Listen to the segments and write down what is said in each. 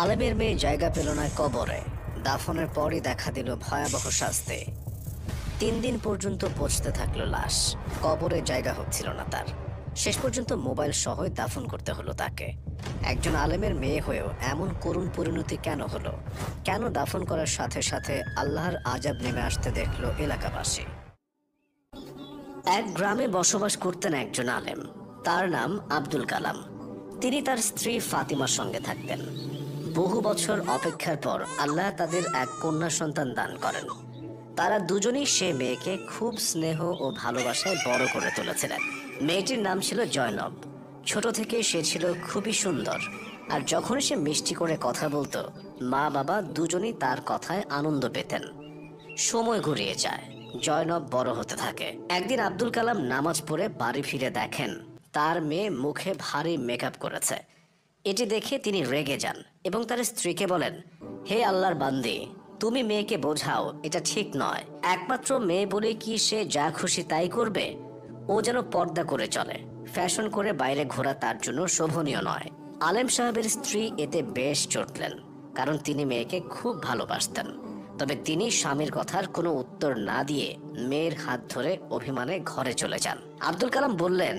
আলেমের মেয়ে জায়গা পেল না কবরে। দাফনের পরই দেখা দিল ভয়াবহ শাস্তি। 3 দিন পর্যন্ত পচতে থাকলো লাশ। কবরে জায়গা হচ্ছিল না তার। শেষ পর্যন্ত মোবাইল সহই দাফন করতে হলো তাকে। একজন আলেমের মেয়ে হয়েও এমন করুণ পরিণতি কেন হলো? কেন দাফন করার সাথে সাথে আল্লাহর আযাব নেমে আসতে দেখলো এলাকাবাসী? এক গ্রামে বসবাস করতেন একজন আলেম। তার নাম আব্দুল কালাম। তিনি তার স্ত্রী ফাতিমার সঙ্গে থাকতেন। বহু বছর অপেক্ষার পর আল্লাহ তাদের এক কন্যা সন্তান দান করেন। তারা দুজনেই সে মেয়েকে খুব স্নেহ ও ভালোবাসায় বড় করে তুলেছিলেন। মেয়েটির নাম ছিল জয়নব। ছোট থেকে সে ছিল খুবই সুন্দর, আর যখনই সে মিষ্টি করে কথা বলতো, মা বাবা দুজনেই তার কথায় আনন্দ পেতেন। সময় ঘুরিয়ে যায়, জয়নব বড় হতে থাকে। একদিন আব্দুল কালাম নামাজ পড়ে বাড়ি ফিরে দেখেন তার মেয়ে মুখে ভারী মেকআপ করেছে। এটি দেখে তিনি রেগে যান এবং তার স্ত্রীকে বলেন, হে আল্লাহর বান্দি, তুমি মেয়েকে বোঝাও এটা ঠিক নয়। একমাত্র মেয়ে বলে কি সে যা খুশি তাই করবে? ও যেন পর্দা করে চলে। ফ্যাশন করে বাইরে ঘোরা তার জন্য শোভনীয় নয়। আলেম সাহেবের স্ত্রী এতে বেশ চটলেন, কারণ তিনি মেয়েকে খুব ভালোবাসতেন। তবে তিনি স্বামীর কথার কোনো উত্তর না দিয়ে মেয়ের হাত ধরে অভিমানে ঘরে চলে যান। আব্দুল কালাম বললেন,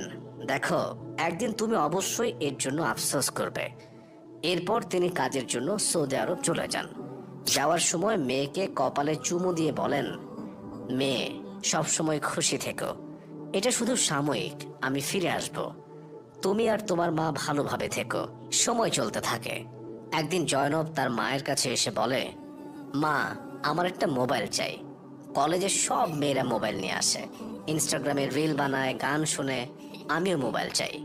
দেখো, একদিন তুমি অবশ্যই এর জন্য আফসোস করবে। এরপর তিনি কাজের জন্য সৌদি আরব চলে যান। যাওয়ার সময় মেয়েকে কপালে চুমু দিয়ে বলেন, মেয়ে, সবসময় খুশি থেকো। এটা শুধু সাময়িক, আমি ফিরে আসব। তুমি আর তোমার মা ভালোভাবে থেকো। সময় চলতে থাকে। একদিন জয়নব তার মায়ের কাছে এসে বলে, মা, আমার একটা মোবাইল চাই। কলেজে সব মেয়েরা মোবাইল নিয়ে আসে, ইনস্টাগ্রামে রিল বানায়, গান শুনে, আমিও মোবাইল চাই।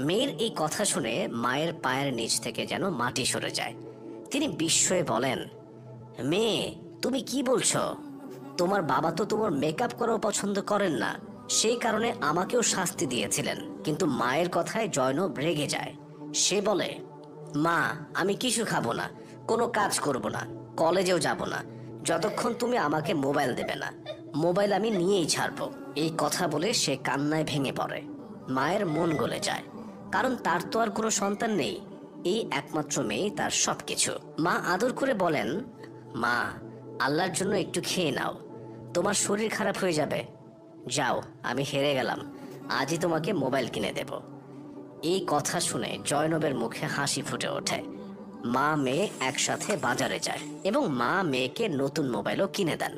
মেয়ের এই কথা শুনে মায়ের পায়ের নিচ থেকে যেন মাটি সরে যায়। তিনি বিস্ময়ে বলেন, মেয়ে, তুমি কি বলছো? তোমার বাবা তো তোমার মেকআপ করাও পছন্দ করেন না, সেই কারণে আমাকেও শাস্তি দিয়েছিলেন। কিন্তু মায়ের কথায় জয়নব রেগে যায়। সে বলে, মা, আমি কিছু খাবো না, কোনো কাজ করব না, কলেজেও যাব না, যতক্ষণ তুমি আমাকে মোবাইল দেবে না। মোবাইল আমি নিয়েই ছাড়বো। এই কথা বলে সে কান্নায় ভেঙে পড়ে। মায়ের মন গলে যায়, কারণ তার তো আর কোনো সন্তান নেই। এই একমাত্র মেয়ে তার সবকিছু। মা আদর করে বলেন, মা, আল্লাহর জন্য একটু খেয়ে নাও, তোমার শরীর খারাপ হয়ে যাবে। যাও, আমি হেরে গেলাম, আজই তোমাকে মোবাইল কিনে দেব। এই কথা শুনে জয়নবের মুখে হাসি ফুটে ওঠে। মা মেয়ে একসাথে বাজারে যায় এবং মা মেয়েকে নতুন মোবাইলও কিনে দেন।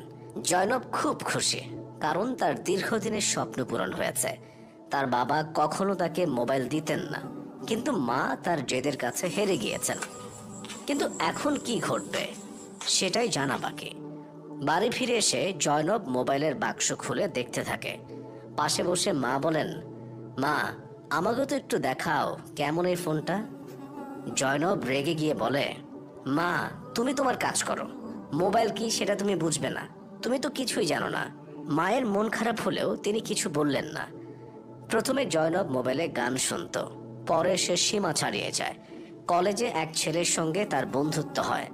জয়নব খুব খুশি, কারণ তার দীর্ঘদিনের স্বপ্ন পূরণ হয়েছে। তার বাবা কখনো তাকে মোবাইল দিতেন না, কিন্তু মা তার জেদের কাছে হেরে গিয়েছেন। কিন্তু এখন কি ঘটবে সেটাই জানা বাকি। বাড়ি ফিরে এসে জয়নব মোবাইলের বাক্স খুলে দেখতে থাকে। পাশে বসে মা বলেন, মা, আমাকে তো একটু দেখাও কেমন এই ফোনটা। জয়নব রেগে গিয়ে বলে, মা, তুমি তোমার কাজ করো, মোবাইল কি সেটা তুমি বুঝবে না, তুমি তো কিছুই জানো না। মায়ের মন খারাপ হলেও তিনি কিছু বললেন না। প্রথমে জয়নব মোবাইলে গান শুনত, পরে সে সীমা ছাড়িয়ে যায়। কলেজে এক ছেলের সঙ্গে তার বন্ধুত্ব হয়।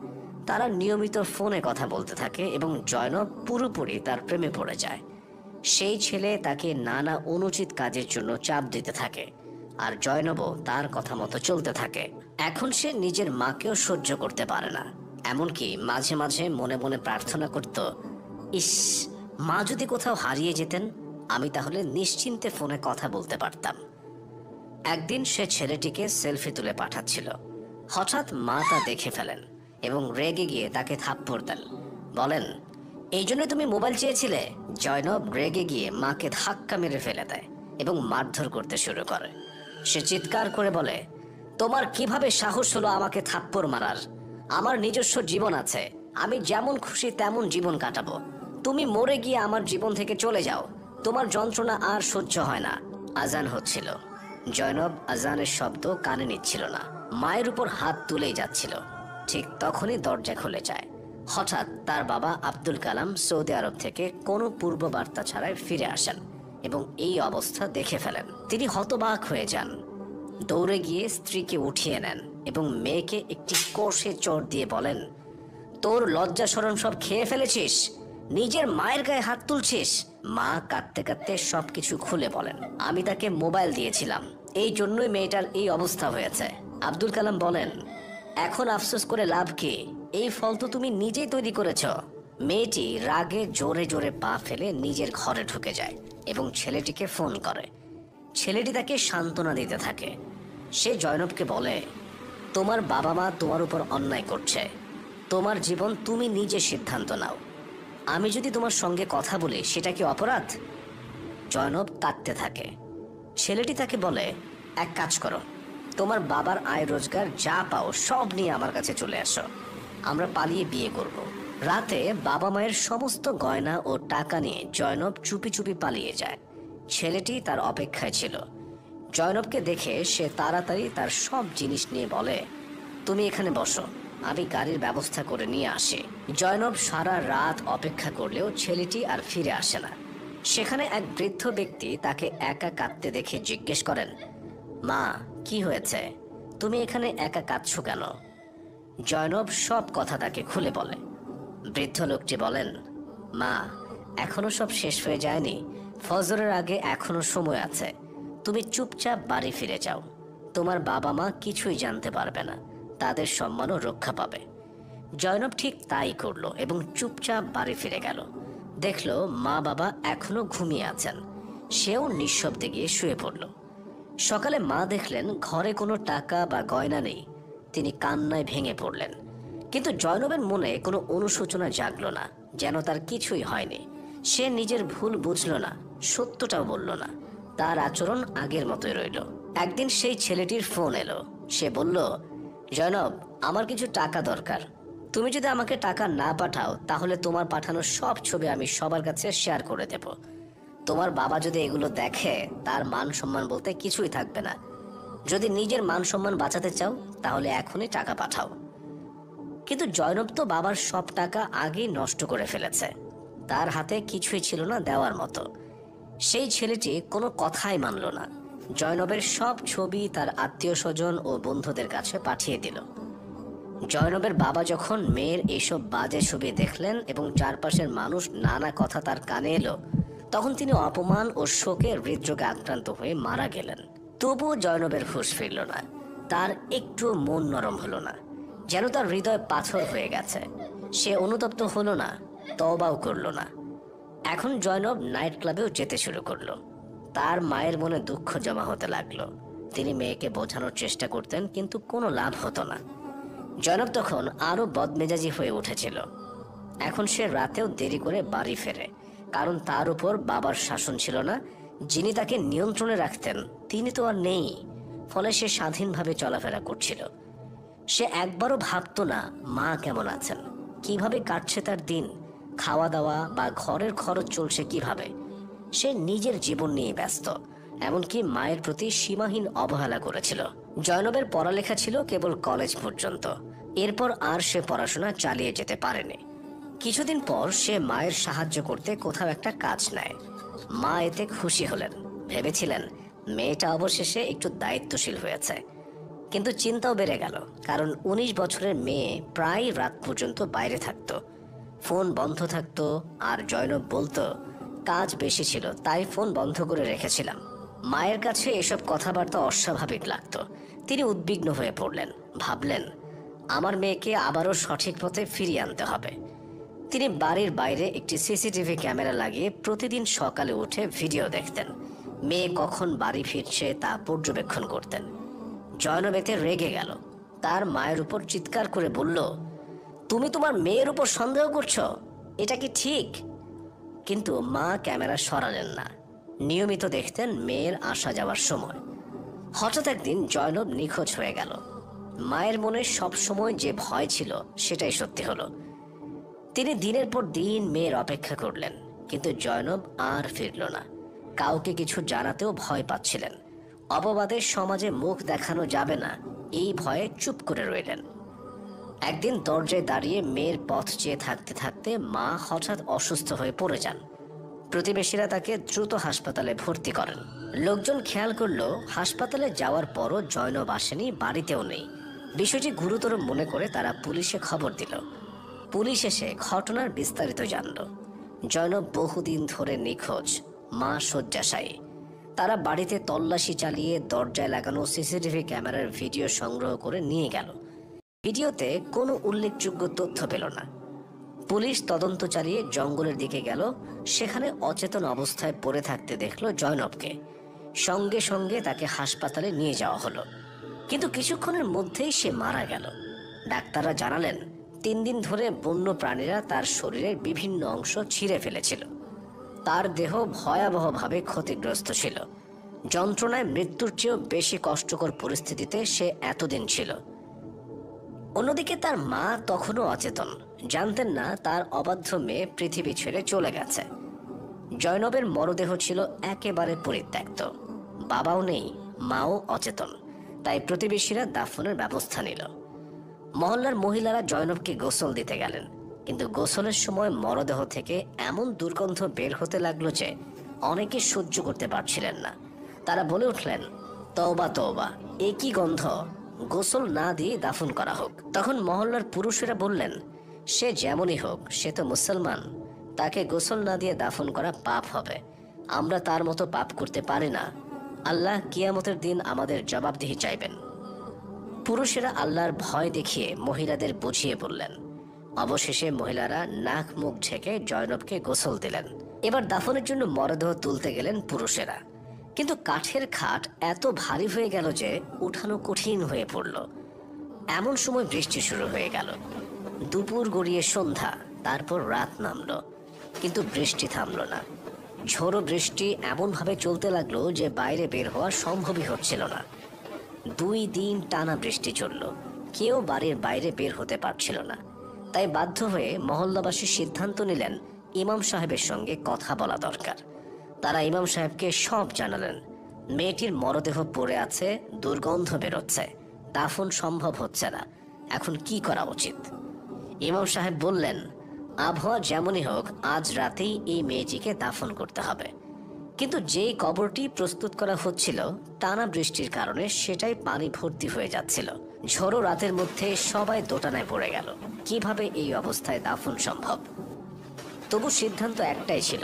তারা নিয়মিত ফোনে কথা বলতে থাকে এবং জয়নব পুরোপুরি তার প্রেমে পড়ে যায়। সেই ছেলে তাকে নানা অনুচিত কাজের জন্য চাপ দিতে থাকে, আর জয়নবও তার কথা মতো চলতে থাকে। এখন সে নিজের মাকেও সহ্য করতে পারে না। এমনকি মাঝে মাঝে মনে মনে প্রার্থনা করত, ইস, মা যদি কোথাও হারিয়ে যেতেন, আমি তাহলে নিশ্চিন্তে ফোনে কথা বলতে পারতাম। একদিন সে ছেলেটিকে সেলফি তুলে পাঠাচ্ছিল। হঠাৎ মা তা দেখে ফেলেন এবং রেগে গিয়ে তাকে থাপ্পড় দেন। বলেন, এই জন্য তুমি মোবাইল চেয়েছিলে? জয়নব রেগে গিয়ে মাকে ধাক্কা মেরে ফেলে দেয় এবং মারধর করতে শুরু করে। সে চিৎকার করে বলে, তোমার কিভাবে সাহস হলো আমাকে থাপ্পড় মারার? আমার নিজস্ব জীবন আছে, আমি যেমন খুশি তেমন জীবন কাটাবো। তুমি মরে গিয়ে আমার জীবন থেকে চলে যাও, তোমার যন্ত্রণা আর সহ্য হয় না। আজান হচ্ছিল। জয়নব আজানের শব্দ কানে নিচ্ছিল না, মায়ের উপর হাত তুলেই যাচ্ছিল। ঠিক তখনই দরজা খুলে যায়। হঠাৎ তার বাবা আব্দুল কালাম সৌদি আরব থেকে কোনো পূর্ব বার্তা ছাড়াই ফিরে আসেন এবং এই অবস্থা দেখে ফেলেন। তিনি হতবাক হয়ে যান। দৌড়ে গিয়ে স্ত্রীকে উঠিয়ে নেন এবং মেয়েকে একটি কষে চড় দিয়ে বলেন, তোর লজ্জা শরম সব খেয়ে ফেলেছিস, নিজের মায়ের গায়ে হাত তুলছিস। মা কাঁদতে কাঁদতে সবকিছু খুলে বলেন, আমি তাকে মোবাইল দিয়েছিলাম, এই জন্যই মেয়েটার এই অবস্থা হয়েছে। আব্দুল কালাম বলেন, এখন আফসোস করে লাভ কি? এই ফল তো তুমি নিজেই তৈরি করেছ। মেয়েটি রাগে জোরে জোরে পা ফেলে নিজের ঘরে ঢুকে যায় এবং ছেলেটিকে ফোন করে। ছেলেটি তাকে সান্ত্বনা দিতে থাকে। সে জয়নবকে বলে, তোমার বাবা মা তোমার উপর অন্যায় করছে, তোমার জীবন তুমি নিজে সিদ্ধান্ত নাও। আমি যদি তোমার সঙ্গে কথা বলি সেটা কি অপরাধ? জয়নব কাঁদতে থাকে। ছেলেটি তাকে বলে, এক কাজ করো, তোমার বাবার আয় রোজগার যা পাও সব নিয়ে আমার কাছে চলে আসো, আমরা পালিয়ে বিয়ে করব। রাতে বাবা মায়ের সমস্ত গয়না ও টাকা নিয়ে জয়নব চুপি চুপি পালিয়ে যায়। ছেলেটি তার অপেক্ষায় ছিল। জয়নবকে দেখে সে তাড়াতাড়ি তার সব জিনিস নিয়ে বলে, তুমি এখানে বসো, আমি গাড়ির ব্যবস্থা করে নিয়ে আসি। জয়নব সারা রাত অপেক্ষা করলেও ছেলেটি আর ফিরে আসে না। সেখানে এক বৃদ্ধ ব্যক্তি তাকে একা কাঁদতে দেখে জিজ্ঞেস করেন, মা, কি হয়েছে? তুমি এখানে একা কাঁদছো কেন? জয়নব সব কথা তাকে খুলে বলে। বৃদ্ধ লোকটি বলেন, মা, এখনো সব শেষ হয়ে যায়নি, ফজরের আগে এখনো সময় আছে। তুমি চুপচাপ বাড়ি ফিরে যাও, তোমার বাবা মা কিছুই জানতে পারবে না, তাদের সম্মানও রক্ষা পাবে। জয়নব ঠিক তাই করলো এবং চুপচাপ বাড়ি ফিরে গেল। দেখলো মা বাবা এখনো ঘুমিয়ে আছেন। সেও নিঃশব্দে গিয়ে শুয়ে পড়ল। সকালে মা দেখলেন ঘরে কোনো টাকা বা গয়না নেই। তিনি কান্নায় ভেঙে পড়লেন। কিন্তু জয়নবের মনে কোনো অনুশোচনা জাগলো না, যেন তার কিছুই হয়নি। সে নিজের ভুল বুঝল না, সত্যটাও বলল না। তার আচরণ আগের মতোই রইল। একদিন সেই ছেলেটির ফোন এলো। সে বলল, জয়নব, আমার কিছু টাকা দরকার। তুমি যদি আমাকে টাকা না পাঠাও তাহলে তোমার পাঠানো সব ছবি আমি সবার কাছে শেয়ার করে দেব। তোমার বাবা যদি এগুলো দেখে তার মান সম্মান বলতে কিছুই থাকবে না। যদি নিজের মান সম্মান বাঁচাতে চাও তাহলে এখনই টাকা পাঠাও। কিন্তু জয়নব তো বাবার সব টাকা আগেই নষ্ট করে ফেলেছে। তার হাতে কিছুই ছিল না দেওয়ার মতো। সেই ছেলেটি কোনো কথাই মানল না। জয়নবের সব ছবি তার আত্মীয় স্বজন ও বন্ধুদের কাছে পাঠিয়ে দিল। জয়নবের বাবা যখন মেয়ের এইসব বাজে ছবি দেখলেন এবং চারপাশের মানুষ নানা কথা তার কানে এলো, তখন তিনি অপমান ও শোকে হৃদরোগে আক্রান্ত হয়ে মারা গেলেন। তবুও জয়নবের হুঁশ ফিরল না। তার একটু মন নরম হলো না, যেন তার হৃদয় পাথর হয়ে গেছে। সে অনুতপ্ত হলো না, তওবাও করলো না। এখন জয়নব নাইট ক্লাবেও যেতে শুরু করলো। তার মায়ের মনে দুঃখ জমা হতে লাগলো। তিনি মেয়েকে বোঝানোর চেষ্টা করতেন, কিন্তু কোনো লাভ হতো না। জয়নব তখন আরো বদমেজাজি হয়ে উঠেছিল। এখন সে রাতেও দেরি করে বাড়ি ফেরে, কারণ তার উপর বাবার শাসন ছিল না। যিনি তাকে নিয়ন্ত্রণে রাখতেন তিনি তো আর নেই। ফলে সে স্বাধীনভাবে চলাফেরা করছিল। সে একবারও ভাবতো না মা কেমন আছেন, কিভাবে কাটছে তার দিন, খাওয়া দাওয়া বা ঘরের খরচ চলছে কিভাবে। সে নিজের জীবন নিয়ে ব্যস্ত, এমনকি মায়ের প্রতি সীমাহীন অবহেলা করেছিল। জয়নবের পড়ালেখা ছিল কেবল কলেজ পর্যন্ত। এরপর আর সে পড়াশোনা চালিয়ে যেতে পারেনি। কিছুদিন পর সে মায়ের সাহায্য করতে কোথাও একটা কাজ নেয়। মা এতে খুশি হলেন। ভেবেছিলেন মেয়েটা অবশেষে একটু দায়িত্বশীল হয়েছে। কিন্তু চিন্তাও বেড়ে গেল, কারণ 19 বছরের মেয়ে প্রায় রাত পর্যন্ত বাইরে থাকতো, ফোন বন্ধ থাকতো। আর জয়নব বলতো, কাজ বেশি ছিল তাই ফোন বন্ধ করে রেখেছিলাম। মায়ের কাছে এসব কথাবার্তা অস্বাভাবিক লাগতো। তিনি উদ্বিগ্ন হয়ে পড়লেন। ভাবলেন, আমার মেয়েকে আবারও সঠিক পথে ফিরিয়ে আনতে হবে। তিনি বাড়ির বাইরে একটি সিসিটিভি ক্যামেরা লাগিয়ে প্রতিদিন সকালে উঠে ভিডিও দেখতেন। মেয়ে কখন বাড়ি ফিরছে তা পর্যবেক্ষণ করতেন। জয়নব এতে রেগে গেল। তার মায়ের উপর চিৎকার করে বলল, তুমি তোমার মেয়ের উপর সন্দেহ করছো? এটা কি ঠিক? কিন্তু মা ক্যামেরা সরালেন না। নিয়মিত দেখতেন মেয়ের আসা যাওয়ার সময়। হঠাৎ একদিন জয়নব নিখোঁজ হয়ে গেল। মায়ের মনে সব সময় যে ভয় ছিল সেটাই সত্যি হলো। তিনি দিনের পর দিন মেয়ের অপেক্ষা করলেন, কিন্তু জয়নব আর ফিরল না। কাউকে কিছু জানাতেও ভয় পাচ্ছিলেন। অপবাদের সমাজে মুখ দেখানো যাবে না, এই ভয়ে চুপ করে রইলেন। একদিন দরজায় দাঁড়িয়ে মেয়ের পথ চেয়ে থাকতে থাকতে মা হঠাৎ অসুস্থ হয়ে পড়ে যান। প্রতিবেশীরা তাকে দ্রুত হাসপাতালে ভর্তি করেন। লোকজন খেয়াল করলো হাসপাতালে যাওয়ার পরও জয়নব আসেনি, বাড়িতেও নেই। বিষয়টি গুরুতর মনে করে তারা পুলিশে খবর দিল। পুলিশ এসে ঘটনার বিস্তারিত জানল। জয়নব বহুদিন ধরে নিখোঁজ, মা শয্যাশায়ী। তারা বাড়িতে তল্লাশি চালিয়ে দরজায় লাগানো সিসিটিভি ক্যামেরার ভিডিও সংগ্রহ করে নিয়ে গেল। ভিডিওতে কোনো উল্লেখযোগ্য তথ্য পেল না। পুলিশ তদন্ত চালিয়ে জঙ্গলের দিকে গেল, সেখানে অচেতন অবস্থায় পড়ে থাকতে দেখলো জয়নবকে। সঙ্গে সঙ্গে তাকে হাসপাতালে নিয়ে যাওয়া হলো, কিন্তু কিছুক্ষণের মধ্যেই সে মারা গেল। ডাক্তাররা জানালেন 3 দিন ধরে বন্য প্রাণীরা তার শরীরের বিভিন্ন অংশ ছিঁড়ে ফেলেছিল। তার দেহ ভয়াবহভাবে ক্ষতিগ্রস্ত ছিল। যন্ত্রণায় মৃত্যুর চেয়েও বেশি কষ্টকর পরিস্থিতিতে সে এতদিন ছিল। অন্যদিকে তার মা তখনও অচেতন, জানতেন না তার অবাধ্য মেয়ে পৃথিবী ছেড়ে চলে গেছে। জয়নবের মরদেহ ছিল একেবারে পরিত্যক্ত, বাবাও নেই, মাও অচেতন। তাই প্রতিবেশীরা দাফনের ব্যবস্থা নিল। মহল্লার মহিলারা জয়নবকে গোসল দিতে গেলেন, কিন্তু গোসলের সময় মরদেহ থেকে এমন দুর্গন্ধ বের হতে লাগলো যে অনেকে সহ্য করতে পারছিলেন না। তারা বলে উঠলেন, তওবা তওবা, এ কি গন্ধ, গোসল না দিয়ে দাফন করা হোক। তখন মহল্লার পুরুষেরা বললেন, সে যেমনই হোক, সে তো মুসলমান, তাকে গোসল না দিয়ে দাফন করা পাপ হবে। আমরা তার মতো পাপ করতে পারি না। আল্লাহ কিয়ামতের দিন আমাদের জবাবদিহি চাইবেন। পুরুষেরা আল্লাহর ভয় দেখিয়ে মহিলাদের বুঝিয়ে বললেন। অবশেষে মহিলারা নাক মুখ ঢেকে জয়নবকে গোসল দিলেন। এবার দাফনের জন্য মরদেহ তুলতে গেলেন পুরুষেরা, কিন্তু কাঠের খাট এত ভারী হয়ে গেল যে উঠানো কঠিন হয়ে পড়ল। এমন সময় বৃষ্টি শুরু হয়ে গেল। দুপুর গড়িয়ে সন্ধ্যা, তারপর রাত নামলো, কিন্তু বৃষ্টি থামলো না। ঝোড়ো বৃষ্টি এমনভাবে চলতে লাগলো যে বাইরে বের হওয়া সম্ভবই হচ্ছিল না। 2 দিন টানা বৃষ্টি চলল, কেউ বাড়ির বাইরে বের হতে পারছিল না। তাই বাধ্য হয়ে মহল্লাবাসী সিদ্ধান্ত নিলেন ইমাম সাহেবের সঙ্গে কথা বলা দরকার। তারা ইমাম সাহেবকে সব জানালেন। মেয়েটির মরদেহ পড়ে আছে, দুর্গন্ধ বেরোচ্ছে, দাফন সম্ভব হচ্ছে না, এখন কি করা উচিত? ইমাম সাহেব বললেন, আবহাওয়া যেমনই হোক, আজ রাতেই এই মেয়েটিকে দাফন করতে হবে। কিন্তু যেই কবরটি প্রস্তুত করা হচ্ছিল, টানা বৃষ্টির কারণে সেটাই পানি ভর্তি হয়ে যাচ্ছিল। ঝোড়ো রাতের মধ্যে সবাই দোটানায় পড়ে গেল, কিভাবে এই অবস্থায় দাফন সম্ভব? তবু সিদ্ধান্ত একটাই ছিল,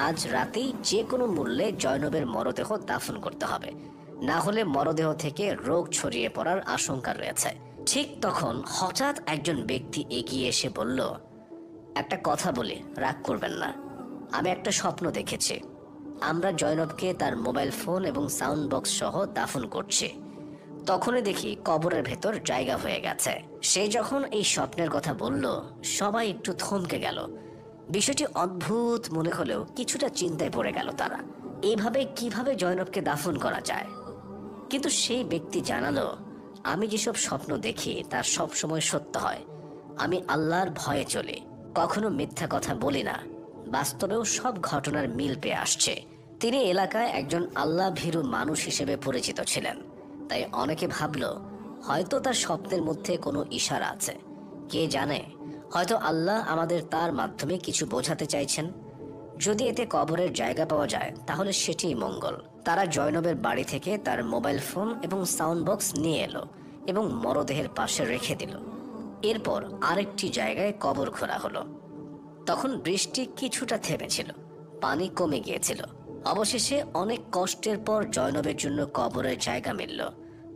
আজ রাতেই যে কোনো মূল্যে জয়নবের মরদেহ দাফন করতে হবে, না হলে মরদেহ থেকে রোগ ছড়িয়ে পড়ার আশঙ্কা রয়েছে। ঠিক তখন হঠাৎ একজন ব্যক্তি এগিয়ে এসে বলল, একটা কথা বলি, রাগ করবেন না, আমি একটা স্বপ্ন দেখেছি। আমরা জয়নবকে তার মোবাইল ফোন এবং সাউন্ড বক্স সহ দাফন করছি। তখনই দেখি কবরের ভেতর জায়গা হয়ে গেছে। সে যখন এই স্বপ্নের কথা বলল, সবাই একটু থমকে গেল। বিষয়টি অদ্ভুত মনে হলেও কিছুটা চিন্তায় পড়ে গেল তারা, এইভাবে কিভাবে জয়নবকে দাফন করা যায়। কিন্তু সেই ব্যক্তি জানালো, আমি যেসব স্বপ্ন দেখি তা সব সময় সত্য হয়। আমি আল্লাহর ভয়ে চলি, কখনো মিথ্যা কথা বলি না। বাস্তবেও সব ঘটনার মিল পেয়ে আসছে। তিনি এলাকায় একজন আল্লাহ ভীরু মানুষ হিসেবে পরিচিত ছিলেন, তাই অনেকে ভাবল হয়তো তার স্বপ্নের মধ্যে কোনো ইশারা আছে। কে জানে, হয়তো আল্লাহ আমাদের তার মাধ্যমে কিছু বোঝাতে চাইছেন। যদি এতে কবরের জায়গা পাওয়া যায় তাহলে সেটিই মঙ্গল। তারা জয়নবের বাড়ি থেকে তার মোবাইল ফোন এবং সাউন্ড বক্স নিয়ে এলো এবং মরদেহের পাশে রেখে দিল। এরপর আরেকটি জায়গায় কবর খোঁড়া হলো। তখন বৃষ্টি কিছুটা থেমেছিল, পানি কমে গিয়েছিল। অবশেষে অনেক কষ্টের পর জয়নবের জন্য কবরের জায়গা মিলল।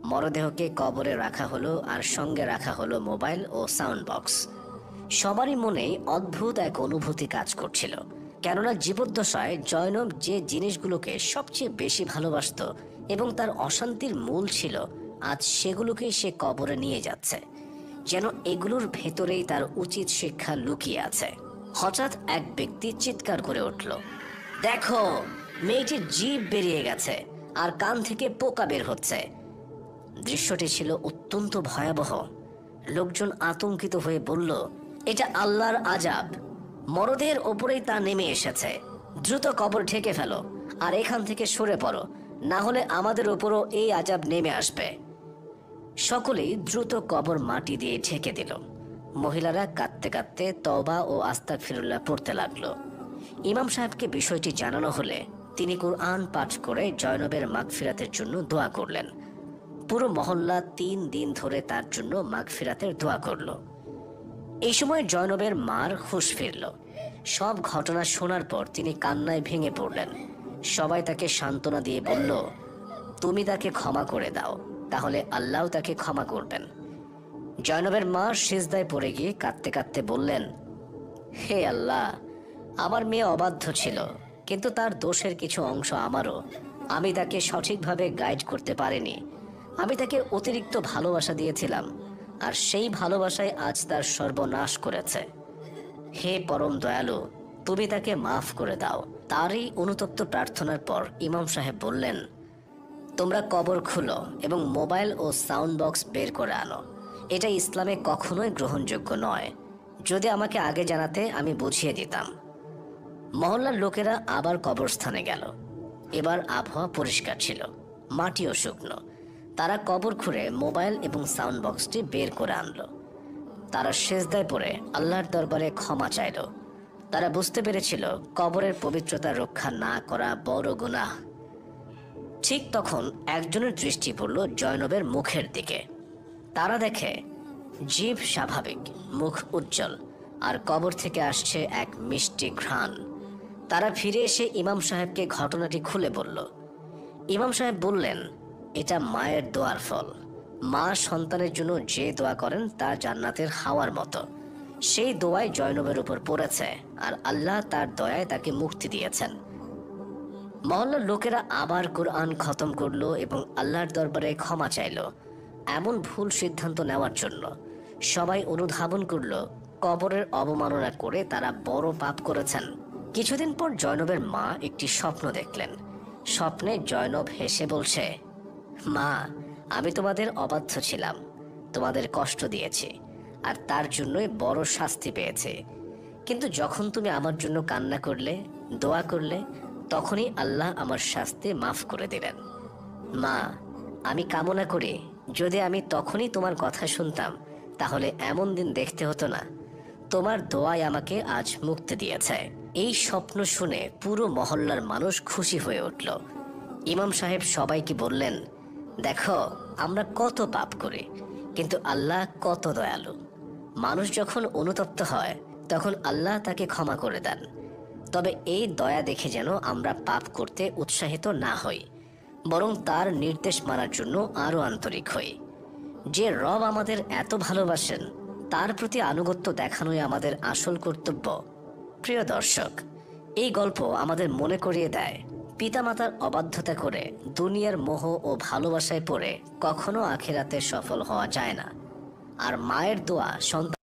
মরদেহকে কবরে রাখা হলো, আর সঙ্গে রাখা হলো মোবাইল ও সাউন্ড বক্স। সবারই মনে অদ্ভুত এক অনুভূতি কাজ করছিল, কেননা জীবদ্দশায় জয়নব যে জিনিসগুলোকে সবচেয়ে বেশি ভালোবাসত এবং তার অশান্তির মূল ছিল, আজ সেগুলোকেই সে কবরে নিয়ে যাচ্ছে, যেন এগুলোর ভেতরেই তার উচিত শিক্ষা লুকিয়ে আছে। হঠাৎ এক ব্যক্তি চিৎকার করে উঠল, দেখো, মেয়েটির জিভ বেরিয়ে গেছে আর কান থেকে পোকা বের হচ্ছে। দৃশ্যটি ছিল অত্যন্ত ভয়াবহ। লোকজন আতঙ্কিত হয়ে বলল, এটা আল্লাহর আযাব, মরদেহের ওপরেই তা নেমে এসেছে। দ্রুত কবর ঢেকে ফেলো আর এখান থেকে সরে পড়ো, না হলে আমাদের ওপরও এই আযাব নেমে আসবে। সকলেই দ্রুত কবর মাটি দিয়ে ঢেকে দিল। মহিলারা কাঁদতে কাঁদতে তওবা ও আস্তাগফিরুল্লাহ পড়তে লাগলো। ইমাম সাহেবকে বিষয়টি জানানো হলে তিনি কুরআন পাঠ করে জয়নবের মাগফিরাতের জন্য দোয়া করলেন। পুরো মহল্লা 3 দিন ধরে তার জন্য মাগফিরাতের দোয়া করল। এই সময় জয়নবের মার হুঁশ ফিরল। সব ঘটনা শোনার পর তিনি কান্নায় ভেঙে পড়লেন। সবাই তাকে সান্ত্বনা দিয়ে বলল, তুমি তাকে ক্ষমা করে দাও, তাহলে আল্লাহ তাকে ক্ষমা করবেন। জয়নবের মা সিজদায় পড়ে গিয়ে কাঁদতে কাঁদতে বললেন, হে আল্লাহ, আমার মেয়ে অবাধ্য ছিল, কিন্তু তার দোষের কিছু অংশ আমারও। আমি তাকে সঠিকভাবে গাইড করতে পারিনি। আমি তাকে অতিরিক্ত ভালোবাসা দিয়েছিলাম, আর সেই ভালোবাসায় আজ তার সর্বনাশ করেছে। হে পরম দয়ালু, তুমি তাকে মাফ করে দাও। তারই অনুতপ্ত প্রার্থনার পর ইমাম সাহেব বললেন, তোমরা কবর খুলো এবং মোবাইল ও সাউন্ড বক্স বের করে আনো। এটা ইসলামে কখনোই গ্রহণযোগ্য নয়। যদি আমাকে আগে জানাতে আমি বুঝিয়ে দিতাম। মহল্লার লোকেরা আবার কবরস্থানে গেল। এবার আবহাওয়া পরিষ্কার ছিল, মাটিও শুকনো। তারা কবর খুঁড়ে মোবাইল এবং সাউন্ড বক্সটি বের করে আনলো। তারা সেজদায় পড়ে আল্লাহর দরবারে ক্ষমা চাইল। তারা বুঝতে পেরেছিল কবরের পবিত্রতা রক্ষা না করা বড় গুনাহ। ঠিক তখন একজনের দৃষ্টি পড়ল জয়নবের মুখের দিকে। তারা দেখে জিভ স্বাভাবিক, মুখ উজ্জ্বল, আর কবর থেকে আসছে এক মিষ্টি ঘ্রাণ। তারা ফিরে এসে ইমাম সাহেবকে ঘটনাটি খুলে বলল। ইমাম সাহেব বললেন, এটা মায়ের দোয়ার ফল। মা সন্তানের জন্য যে দোয়া করেন তা জান্নাতের হাওয়ার মতো। সেই দোয়াই জয়নবের উপর পড়েছে, আর আল্লাহ তার দয়ায় তাকে মুক্তি দিয়েছেন। মহল্লার লোকেরা আবার কোরআন খতম করলো এবং আল্লাহর দরবারে ক্ষমা চাইল এমন ভুল সিদ্ধান্ত নেওয়ার জন্য। সবাই অনুধাবন করলো কবরের অবমাননা করে তারা বড় পাপ করেছেন। কিছুদিন পর জয়নবের মা একটি স্বপ্ন দেখলেন। স্বপ্নে জয়নব হেসে বলছে, মা, আমি তোমাদের অবাধ্য ছিলাম, তোমাদের কষ্ট দিয়েছি, আর তার জন্যই বড় শাস্তি পেয়েছে। কিন্তু যখন তুমি আমার জন্য কান্না করলে, দোয়া করলে, তখনই আল্লাহ আমার শাস্তি মাফ করে দিলেন। মা, আমি কামনা করি যদি আমি তখনই তোমার কথা শুনতাম, তাহলে এমন দিন দেখতে হতো না। তোমার দোয়াই আমাকে আজ মুক্তি দিয়েছে। এই স্বপ্ন শুনে পুরো মহল্লার মানুষ খুশি হয়ে উঠল। ইমাম সাহেব সবাইকে বললেন, দেখো আমরা কত পাপ করি, কিন্তু আল্লাহ কত দয়ালু। মানুষ যখন অনুতপ্ত হয় তখন আল্লাহ তাকে ক্ষমা করে দেন। তবে এই দয়া দেখে যেন আমরা পাপ করতে উৎসাহিত না হই, বরং তার নির্দেশ মানার জন্য আরো আন্তরিক হই। যে রব আমাদের এত ভালোবাসেন, তার প্রতি আনুগত্য দেখানোই আমাদের আসল কর্তব্য। প্রিয় দর্শক, এই গল্প আমাদের মনে করিয়ে দেয়, পিতামাতার অবাধ্যতা করে দুনিয়ার মোহ ও ভালোবাসায় পড়ে কখনো আখিরাতে সফল হওয়া যায় না। আর মায়ের দোয়া সন্তান